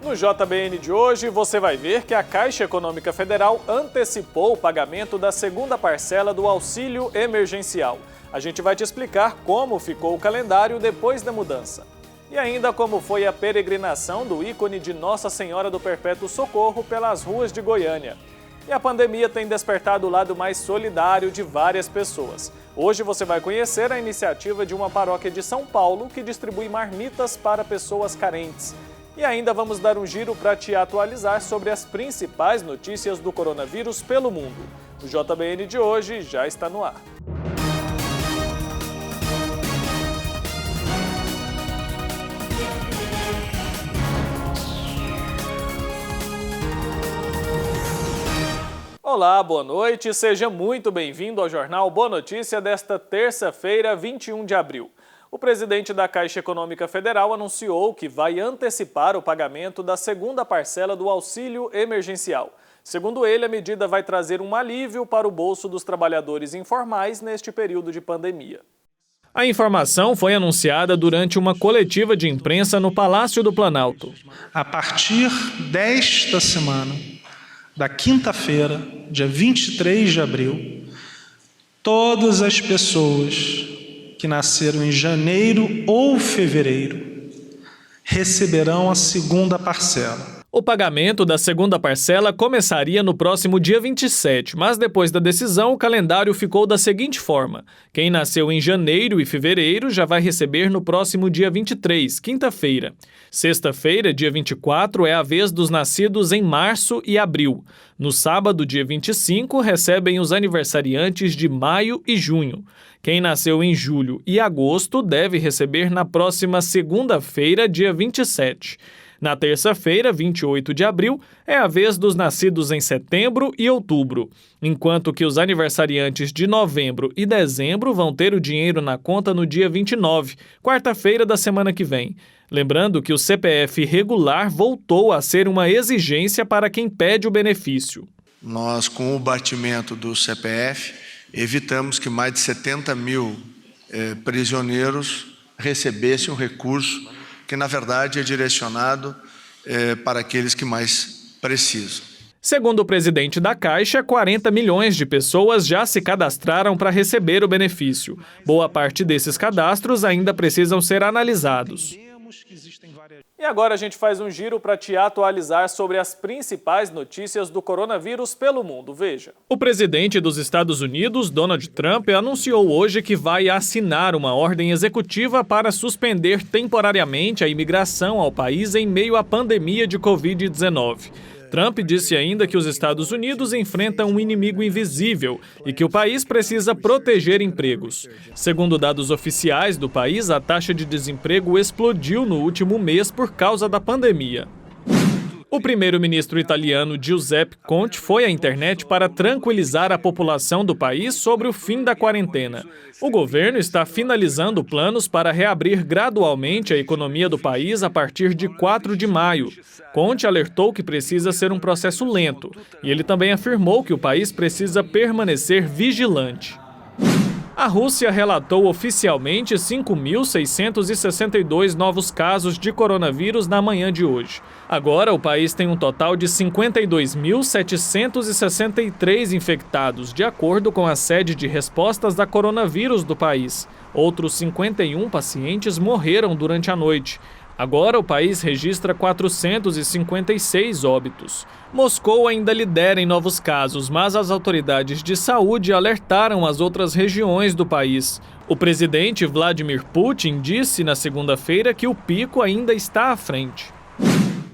No JBN de hoje, você vai ver que a Caixa Econômica Federal antecipou o pagamento da segunda parcela do auxílio emergencial. A gente vai te explicar como ficou o calendário depois da mudança. E ainda como foi a peregrinação do ícone de Nossa Senhora do Perpétuo Socorro pelas ruas de Goiânia. E a pandemia tem despertado o lado mais solidário de várias pessoas. Hoje você vai conhecer a iniciativa de uma paróquia de São Paulo que distribui marmitas para pessoas carentes. E ainda vamos dar um giro para te atualizar sobre as principais notícias do coronavírus pelo mundo. O JBN de hoje já está no ar. Olá, boa noite, seja muito bem-vindo ao Jornal Boa Notícia desta terça-feira, 21 de abril. O presidente da Caixa Econômica Federal anunciou que vai antecipar o pagamento da segunda parcela do auxílio emergencial. Segundo ele, a medida vai trazer um alívio para o bolso dos trabalhadores informais neste período de pandemia. A informação foi anunciada durante uma coletiva de imprensa no Palácio do Planalto. A partir desta semana, da quinta-feira, dia 23 de abril, todas as pessoas que nasceram em janeiro ou fevereiro receberão a segunda parcela. O pagamento da segunda parcela começaria no próximo dia 27, mas depois da decisão o calendário ficou da seguinte forma. Quem nasceu em janeiro e fevereiro já vai receber no próximo dia 23, quinta-feira. Sexta-feira, dia 24, é a vez dos nascidos em março e abril. No sábado, dia 25, recebem os aniversariantes de maio e junho. Quem nasceu em julho e agosto deve receber na próxima segunda-feira, dia 27. Na terça-feira, 28 de abril, é a vez dos nascidos em setembro e outubro, enquanto que os aniversariantes de novembro e dezembro vão ter o dinheiro na conta no dia 29, quarta-feira da semana que vem. Lembrando que o CPF regular voltou a ser uma exigência para quem pede o benefício. Nós, com o batimento do CPF, evitamos que mais de 70 mil prisioneiros recebessem um recurso que, na verdade, é direcionado para aqueles que mais precisam. Segundo o presidente da Caixa, 40 milhões de pessoas já se cadastraram para receber o benefício. Boa parte desses cadastros ainda precisam ser analisados. E agora a gente faz um giro para te atualizar sobre as principais notícias do coronavírus pelo mundo. Veja. O presidente dos Estados Unidos, Donald Trump, anunciou hoje que vai assinar uma ordem executiva para suspender temporariamente a imigração ao país em meio à pandemia de Covid-19. Trump disse ainda que os Estados Unidos enfrentam um inimigo invisível e que o país precisa proteger empregos. Segundo dados oficiais do país, a taxa de desemprego explodiu no último mês por causa da pandemia. O primeiro-ministro italiano Giuseppe Conte foi à internet para tranquilizar a população do país sobre o fim da quarentena. O governo está finalizando planos para reabrir gradualmente a economia do país a partir de 4 de maio. Conte alertou que precisa ser um processo lento e ele também afirmou que o país precisa permanecer vigilante. A Rússia relatou oficialmente 5.662 novos casos de coronavírus na manhã de hoje. Agora, o país tem um total de 52.763 infectados, de acordo com a sede de respostas da coronavírus do país. Outros 51 pacientes morreram durante a noite. Agora, o país registra 456 óbitos. Moscou ainda lidera em novos casos, mas as autoridades de saúde alertaram as outras regiões do país. O presidente Vladimir Putin disse na segunda-feira que o pico ainda está à frente.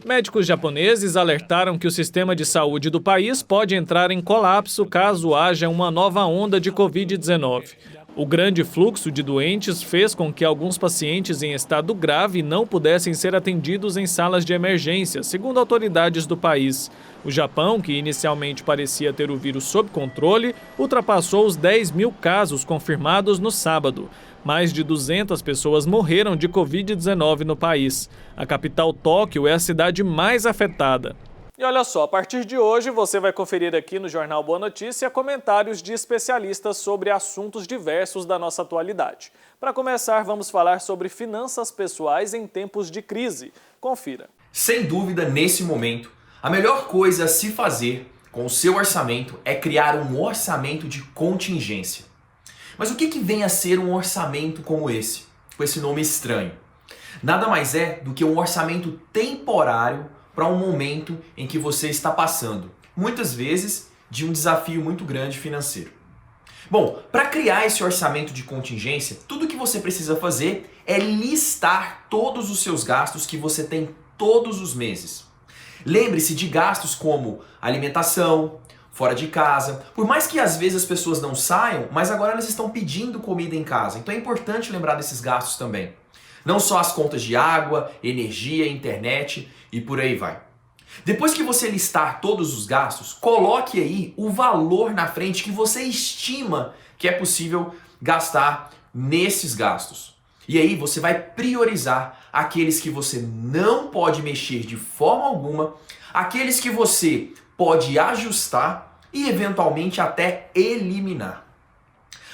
Médicos japoneses alertaram que o sistema de saúde do país pode entrar em colapso caso haja uma nova onda de Covid-19. O grande fluxo de doentes fez com que alguns pacientes em estado grave não pudessem ser atendidos em salas de emergência, segundo autoridades do país. O Japão, que inicialmente parecia ter o vírus sob controle, ultrapassou os 10 mil casos confirmados no sábado. Mais de 200 pessoas morreram de Covid-19 no país. A capital, Tóquio, é a cidade mais afetada. E olha só, a partir de hoje você vai conferir aqui no Jornal Boa Notícia comentários de especialistas sobre assuntos diversos da nossa atualidade. Para começar, vamos falar sobre finanças pessoais em tempos de crise. Confira. Sem dúvida, nesse momento, a melhor coisa a se fazer com o seu orçamento é criar um orçamento de contingência. Mas o que vem a ser um orçamento como esse, com esse nome estranho? Nada mais é do que um orçamento temporário para um momento em que você está passando, muitas vezes, de um desafio muito grande financeiro. Bom, para criar esse orçamento de contingência, tudo que você precisa fazer é listar todos os seus gastos que você tem todos os meses. Lembre-se de gastos como alimentação, fora de casa. Por mais que às vezes as pessoas não saiam, mas agora elas estão pedindo comida em casa. Então é importante lembrar desses gastos também. Não só as contas de água, energia, internet e por aí vai. Depois que você listar todos os gastos, coloque aí o valor na frente que você estima que é possível gastar nesses gastos. E aí você vai priorizar aqueles que você não pode mexer de forma alguma, aqueles que você pode ajustar e eventualmente até eliminar.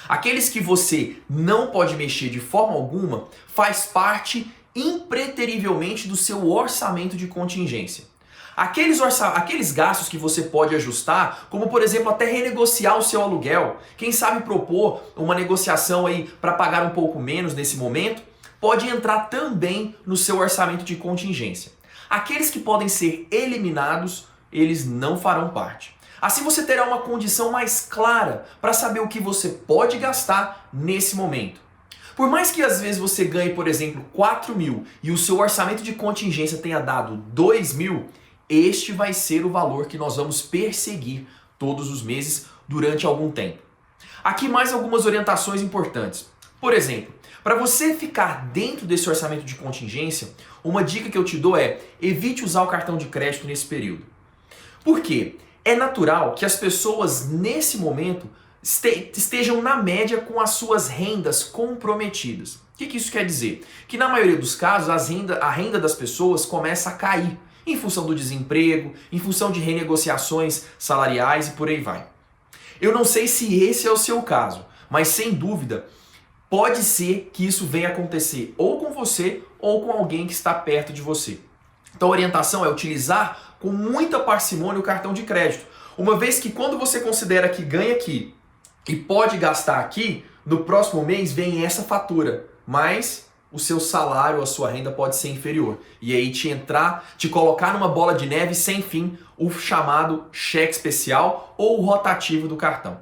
Aqueles que você não pode mexer de forma alguma faz parte impreterivelmente do seu orçamento de contingência. Aqueles gastos que você pode ajustar, como por exemplo até renegociar o seu aluguel, quem sabe propor uma negociação aí para pagar um pouco menos nesse momento, pode entrar também no seu orçamento de contingência. Aqueles que podem ser eliminados, eles não farão parte. Assim você terá uma condição mais clara para saber o que você pode gastar nesse momento. Por mais que às vezes você ganhe, por exemplo, 4 mil e o seu orçamento de contingência tenha dado 2 mil, este vai ser o valor que nós vamos perseguir todos os meses durante algum tempo. Aqui mais algumas orientações importantes. Por exemplo, para você ficar dentro desse orçamento de contingência, uma dica que eu te dou é evite usar o cartão de crédito nesse período. Por quê? É natural que as pessoas nesse momento estejam na média com as suas rendas comprometidas. O que isso quer dizer? Que na maioria dos casos a renda das pessoas começa a cair em função do desemprego, em função de renegociações salariais e por aí vai. Eu não sei se esse é o seu caso, mas sem dúvida pode ser que isso venha acontecer ou com você ou com alguém que está perto de você. Então a orientação é utilizar com muita parcimônia o cartão de crédito, uma vez que quando você considera que ganha aqui e pode gastar aqui, no próximo mês vem essa fatura, mas o seu salário, a sua renda pode ser inferior. E aí te colocar numa bola de neve sem fim, o chamado cheque especial ou o rotativo do cartão.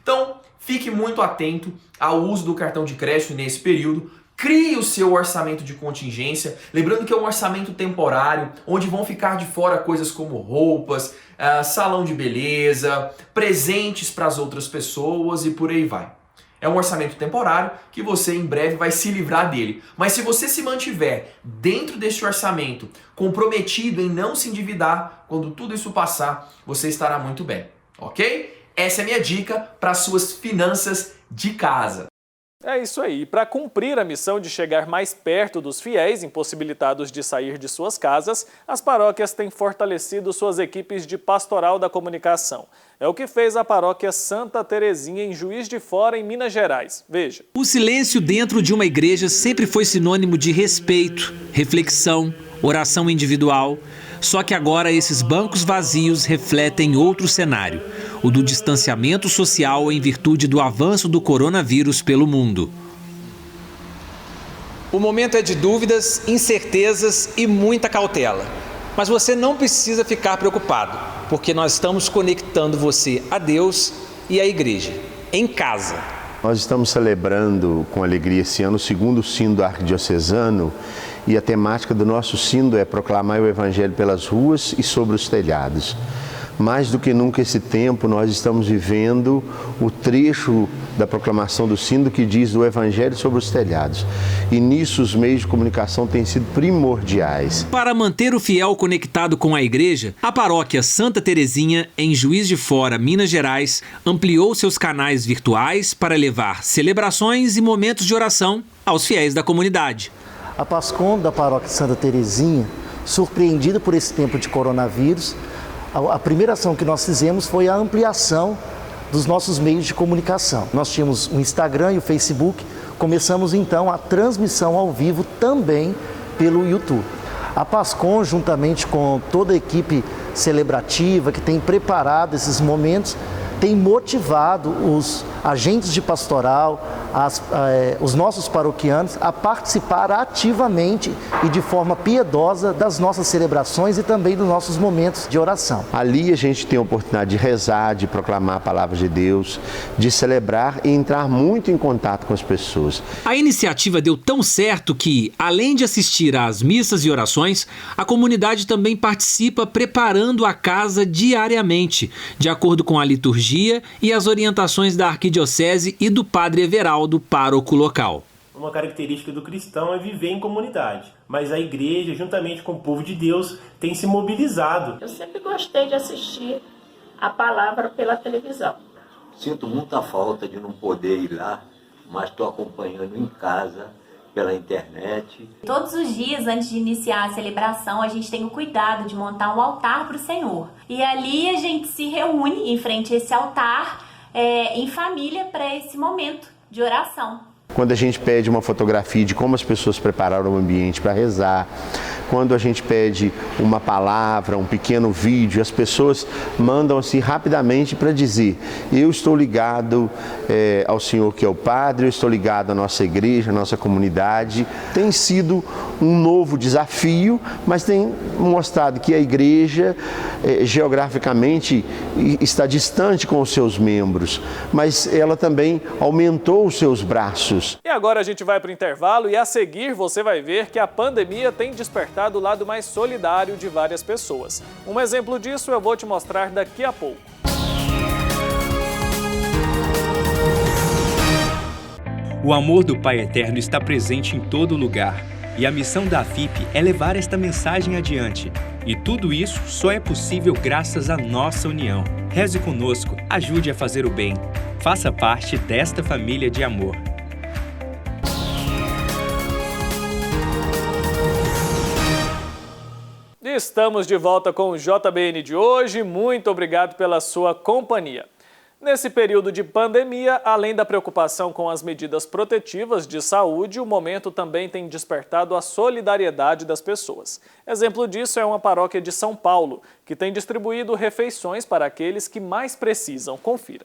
Então, fique muito atento ao uso do cartão de crédito nesse período. Crie o seu orçamento de contingência, lembrando que é um orçamento temporário, onde vão ficar de fora coisas como roupas, salão de beleza, presentes para as outras pessoas e por aí vai. É um orçamento temporário que você em breve vai se livrar dele. Mas se você se mantiver dentro deste orçamento, comprometido em não se endividar, quando tudo isso passar, você estará muito bem, ok? Essa é a minha dica para as suas finanças de casa. É isso aí. Para cumprir a missão de chegar mais perto dos fiéis impossibilitados de sair de suas casas, as paróquias têm fortalecido suas equipes de pastoral da comunicação. É o que fez a paróquia Santa Terezinha em Juiz de Fora, em Minas Gerais. Veja. O silêncio dentro de uma igreja sempre foi sinônimo de respeito, reflexão, oração individual. Só que agora esses bancos vazios refletem outro cenário, o do distanciamento social em virtude do avanço do coronavírus pelo mundo. O momento é de dúvidas, incertezas e muita cautela. Mas você não precisa ficar preocupado, porque nós estamos conectando você a Deus e à igreja, em casa. Nós estamos celebrando com alegria esse ano o segundo sínodo arquidiocesano e a temática do nosso sínodo é proclamar o Evangelho pelas ruas e sobre os telhados. Mais do que nunca esse tempo nós estamos vivendo o trecho da proclamação do sínodo que diz do Evangelho sobre os telhados. E nisso os meios de comunicação têm sido primordiais. Para manter o fiel conectado com a igreja, a paróquia Santa Terezinha, em Juiz de Fora, Minas Gerais, ampliou seus canais virtuais para levar celebrações e momentos de oração aos fiéis da comunidade. A PASCOM da paróquia Santa Terezinha, surpreendida por esse tempo de coronavírus, a primeira ação que nós fizemos foi a ampliação dos nossos meios de comunicação. Nós tínhamos o Instagram e o Facebook, começamos então a transmissão ao vivo também pelo YouTube. A PASCOM, juntamente com toda a equipe celebrativa que tem preparado esses momentos, tem motivado os agentes de pastoral, os nossos paroquianos a participar ativamente e de forma piedosa das nossas celebrações e também dos nossos momentos de oração. Ali a gente tem a oportunidade de rezar, de proclamar a palavra de Deus, de celebrar e entrar muito em contato com as pessoas. A iniciativa deu tão certo que, além de assistir às missas e orações, a comunidade também participa preparando a casa diariamente, de acordo com a liturgia e as orientações da Arquidiocese e do Padre Everaldo, pároco local. Uma característica do cristão é viver em comunidade, mas a igreja, juntamente com o povo de Deus, tem se mobilizado. Eu sempre gostei de assistir a palavra pela televisão. Sinto muita falta de não poder ir lá, mas estou acompanhando em casa, pela internet. Todos os dias, antes de iniciar a celebração, a gente tem o cuidado de montar um altar para o Senhor. E ali a gente se reúne em frente a esse altar, em família, para esse momento de oração. Quando a gente pede uma fotografia de como as pessoas prepararam o ambiente para rezar, quando a gente pede uma palavra, um pequeno vídeo, as pessoas mandam assim rapidamente para dizer: eu estou ligado ao Senhor que é o Padre, eu estou ligado à nossa igreja, à nossa comunidade. Tem sido um novo desafio, mas tem mostrado que a igreja geograficamente está distante com os seus membros, mas ela também aumentou os seus braços. E agora a gente vai para o intervalo e a seguir você vai ver que a pandemia tem despertado o lado mais solidário de várias pessoas. Um exemplo disso eu vou te mostrar daqui a pouco. O amor do Pai Eterno está presente em todo lugar e a missão da AFIP é levar esta mensagem adiante. E tudo isso só é possível graças à nossa união. Reze conosco, ajude a fazer o bem. Faça parte desta família de amor. Estamos de volta com o JBN de hoje. Muito obrigado pela sua companhia. Nesse período de pandemia, além da preocupação com as medidas protetivas de saúde, o momento também tem despertado a solidariedade das pessoas. Exemplo disso é uma paróquia de São Paulo, que tem distribuído refeições para aqueles que mais precisam. Confira.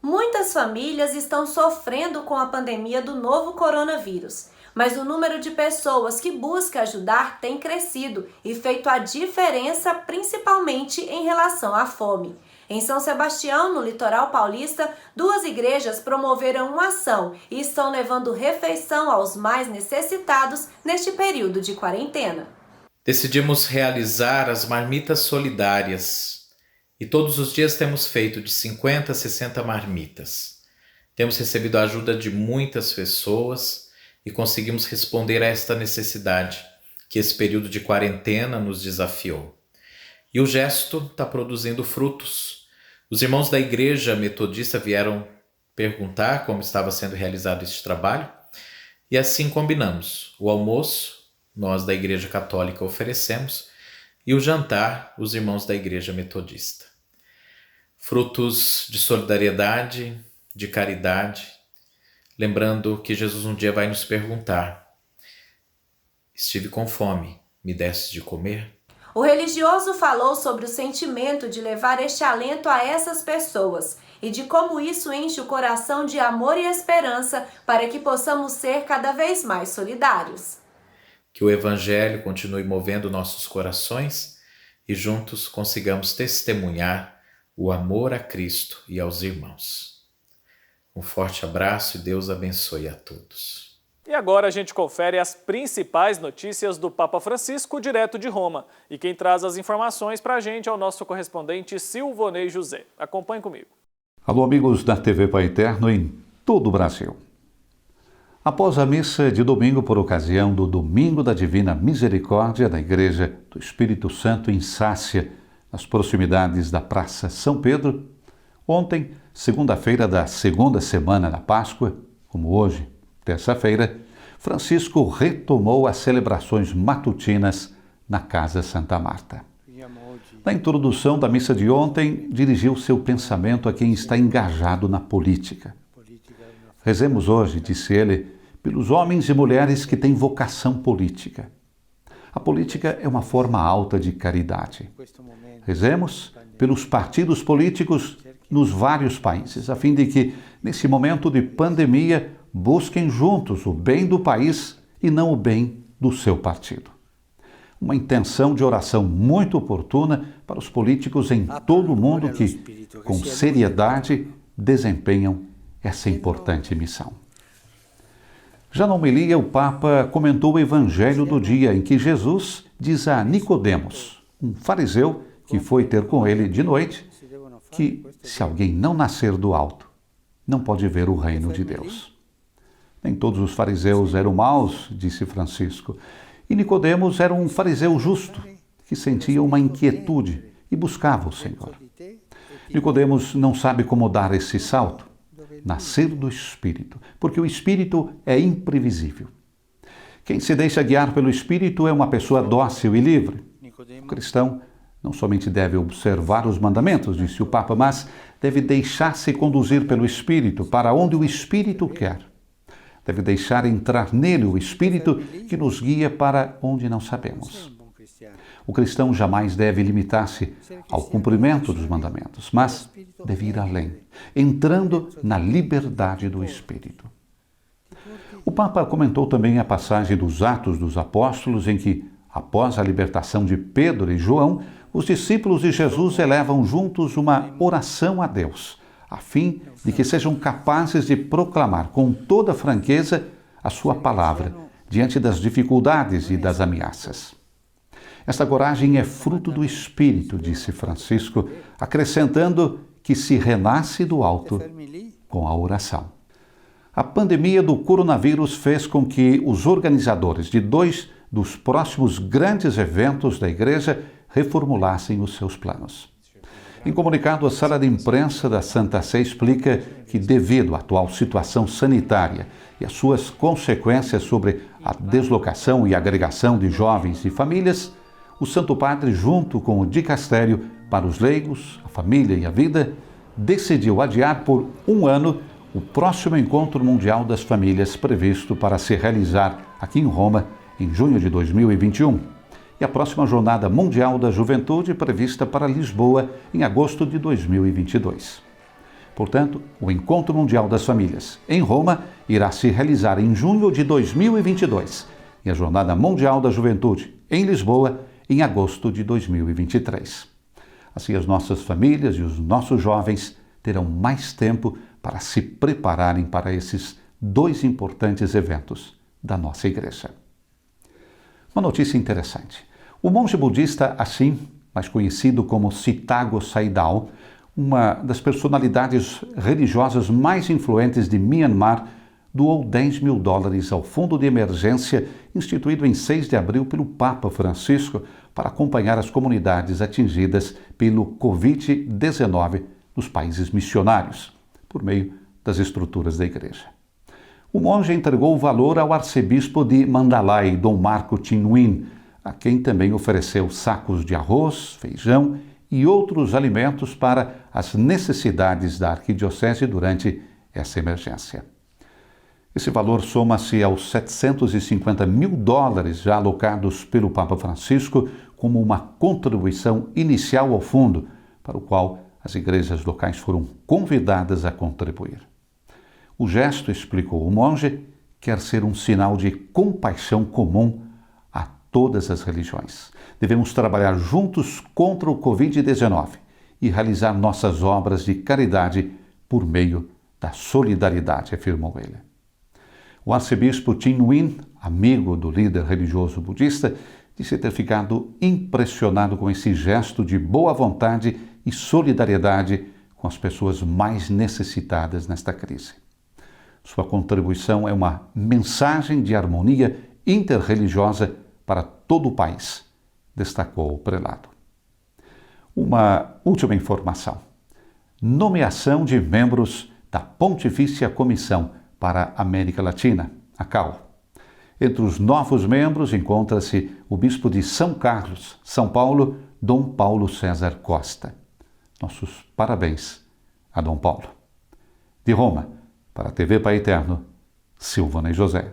Muitas famílias estão sofrendo com a pandemia do novo coronavírus. Mas o número de pessoas que busca ajudar tem crescido e feito a diferença principalmente em relação à fome. Em São Sebastião, no litoral paulista, 2 igrejas promoveram uma ação e estão levando refeição aos mais necessitados neste período de quarentena. Decidimos realizar as marmitas solidárias e todos os dias temos feito de 50 a 60 marmitas. Temos recebido a ajuda de muitas pessoas e conseguimos responder a esta necessidade que esse período de quarentena nos desafiou. E o gesto está produzindo frutos. Os irmãos da Igreja Metodista vieram perguntar como estava sendo realizado este trabalho e assim combinamos. O almoço, nós da Igreja Católica oferecemos, e o jantar, os irmãos da Igreja Metodista. Frutos de solidariedade, de caridade, lembrando que Jesus um dia vai nos perguntar: estive com fome, me deste de comer? O religioso falou sobre o sentimento de levar este alento a essas pessoas e de como isso enche o coração de amor e esperança para que possamos ser cada vez mais solidários. Que o Evangelho continue movendo nossos corações e juntos consigamos testemunhar o amor a Cristo e aos irmãos. Um forte abraço e Deus abençoe a todos. E agora a gente confere as principais notícias do Papa Francisco direto de Roma. E quem traz as informações para a gente é o nosso correspondente Silvonei José. Acompanhe comigo. Alô, amigos da TV Pai Eterno em todo o Brasil. Após a missa de domingo por ocasião do Domingo da Divina Misericórdia da Igreja do Espírito Santo em Sácia, nas proximidades da Praça São Pedro, ontem, segunda-feira da segunda semana da Páscoa, como hoje, terça-feira, Francisco retomou as celebrações matutinas na Casa Santa Marta. Na introdução da missa de ontem, dirigiu seu pensamento a quem está engajado na política. Rezemos hoje, disse ele, pelos homens e mulheres que têm vocação política. A política é uma forma alta de caridade. Rezemos pelos partidos políticos nos vários países, a fim de que, nesse momento de pandemia, busquem juntos o bem do país e não o bem do seu partido. Uma intenção de oração muito oportuna para os políticos em todo o mundo que, com seriedade, desempenham essa importante missão. Já na homilia, o Papa comentou o evangelho do dia em que Jesus diz a Nicodemos, um fariseu que foi ter com ele de noite, que se alguém não nascer do alto, não pode ver o reino de Deus. Nem todos os fariseus eram maus, disse Francisco, e Nicodemos era um fariseu justo, que sentia uma inquietude e buscava o Senhor. Nicodemos não sabe como dar esse salto, nascer do Espírito, porque o Espírito é imprevisível. Quem se deixa guiar pelo Espírito é uma pessoa dócil e livre. O cristão não somente deve observar os mandamentos, disse o Papa, mas deve deixar-se conduzir pelo Espírito para onde o Espírito quer. Deve deixar entrar nele o Espírito que nos guia para onde não sabemos. O cristão jamais deve limitar-se ao cumprimento dos mandamentos, mas deve ir além, entrando na liberdade do Espírito. O Papa comentou também a passagem dos Atos dos Apóstolos, em que, após a libertação de Pedro e João, os discípulos de Jesus elevam juntos uma oração a Deus, a fim de que sejam capazes de proclamar com toda franqueza a sua palavra diante das dificuldades e das ameaças. Esta coragem é fruto do Espírito, disse Francisco, acrescentando que se renasce do alto com a oração. A pandemia do coronavírus fez com que os organizadores de 2 dos próximos grandes eventos da Igreja reformulassem os seus planos. Em comunicado, a sala de imprensa da Santa Sé explica que, devido à atual situação sanitária e às suas consequências sobre a deslocação e agregação de jovens e famílias, o Santo Padre, junto com o Dicastério para os Leigos, a Família e a Vida, decidiu adiar por 1 ano o próximo Encontro Mundial das Famílias previsto para se realizar aqui em Roma em junho de 2021. E a próxima Jornada Mundial da Juventude prevista para Lisboa em agosto de 2022. Portanto, o Encontro Mundial das Famílias em Roma irá se realizar em junho de 2022 e a Jornada Mundial da Juventude em Lisboa em agosto de 2023. Assim, as nossas famílias e os nossos jovens terão mais tempo para se prepararem para esses 2 importantes eventos da nossa Igreja. Uma notícia interessante. O monge budista Ashin, mais conhecido como Sitago Saidao, uma das personalidades religiosas mais influentes de Myanmar, doou $10 mil ao Fundo de Emergência instituído em 6 de abril pelo Papa Francisco para acompanhar as comunidades atingidas pelo Covid-19 nos países missionários, por meio das estruturas da Igreja. O monge entregou o valor ao arcebispo de Mandalay, Dom Marco Tin Nguyen, a quem também ofereceu sacos de arroz, feijão e outros alimentos para as necessidades da arquidiocese durante essa emergência. Esse valor soma-se aos $750 mil já alocados pelo Papa Francisco como uma contribuição inicial ao fundo, para o qual as igrejas locais foram convidadas a contribuir. O gesto, explicou o monge, quer ser um sinal de compaixão comum a todas as religiões. Devemos trabalhar juntos contra o Covid-19 e realizar nossas obras de caridade por meio da solidariedade, afirmou ele. O arcebispo Tin Nguyen, amigo do líder religioso budista, disse ter ficado impressionado com esse gesto de boa vontade e solidariedade com as pessoas mais necessitadas nesta crise. Sua contribuição é uma mensagem de harmonia interreligiosa para todo o país, destacou o prelado. Uma última informação. Nomeação de membros da Pontifícia Comissão para a América Latina, a CAL. Entre os novos membros encontra-se o bispo de São Carlos, São Paulo, Dom Paulo César Costa. Nossos parabéns a Dom Paulo. De Roma, para a TV Pai Eterno, Silvana e José.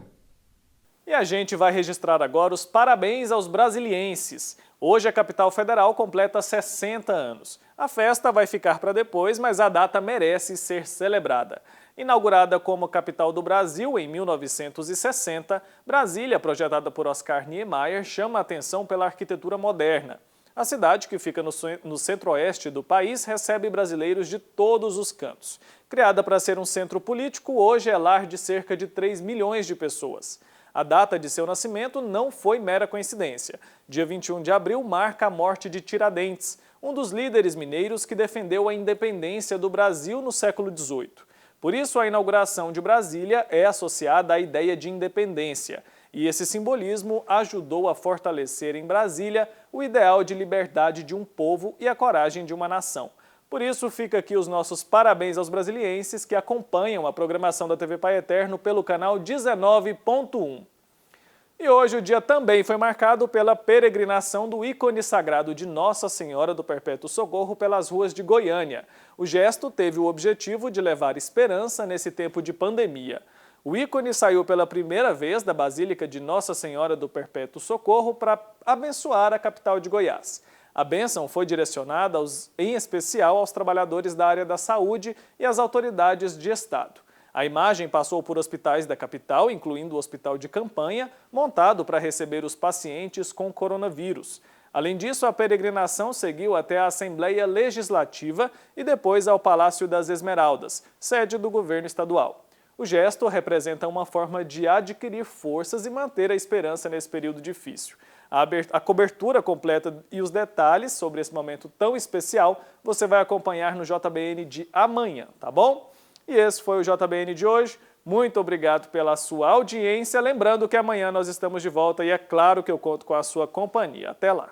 E a gente vai registrar agora os parabéns aos brasilienses. Hoje a capital federal completa 60 anos. A festa vai ficar para depois, mas a data merece ser celebrada. Inaugurada como capital do Brasil em 1960, Brasília, projetada por Oscar Niemeyer, chama a atenção pela arquitetura moderna. A cidade, que fica no centro-oeste do país, recebe brasileiros de todos os cantos. Criada para ser um centro político, hoje é lar de cerca de 3 milhões de pessoas. A data de seu nascimento não foi mera coincidência. Dia 21 de abril marca a morte de Tiradentes, um dos líderes mineiros que defendeu a independência do Brasil no século XVIII. Por isso, a inauguração de Brasília é associada à ideia de independência. E esse simbolismo ajudou a fortalecer em Brasília o ideal de liberdade de um povo e a coragem de uma nação. Por isso, fica aqui os nossos parabéns aos brasilienses que acompanham a programação da TV Pai Eterno pelo canal 19.1. E hoje o dia também foi marcado pela peregrinação do ícone sagrado de Nossa Senhora do Perpétuo Socorro pelas ruas de Goiânia. O gesto teve o objetivo de levar esperança nesse tempo de pandemia. O ícone saiu pela primeira vez da Basílica de Nossa Senhora do Perpétuo Socorro para abençoar a capital de Goiás. A bênção foi direcionada em especial aos trabalhadores da área da saúde e às autoridades de Estado. A imagem passou por hospitais da capital, incluindo o Hospital de Campanha, montado para receber os pacientes com coronavírus. Além disso, a peregrinação seguiu até a Assembleia Legislativa e depois ao Palácio das Esmeraldas, sede do governo estadual. O gesto representa uma forma de adquirir forças e manter a esperança nesse período difícil. A cobertura completa e os detalhes sobre esse momento tão especial você vai acompanhar no JBN de amanhã, tá bom? E esse foi o JBN de hoje. Muito obrigado pela sua audiência. Lembrando que amanhã nós estamos de volta e é claro que eu conto com a sua companhia. Até lá!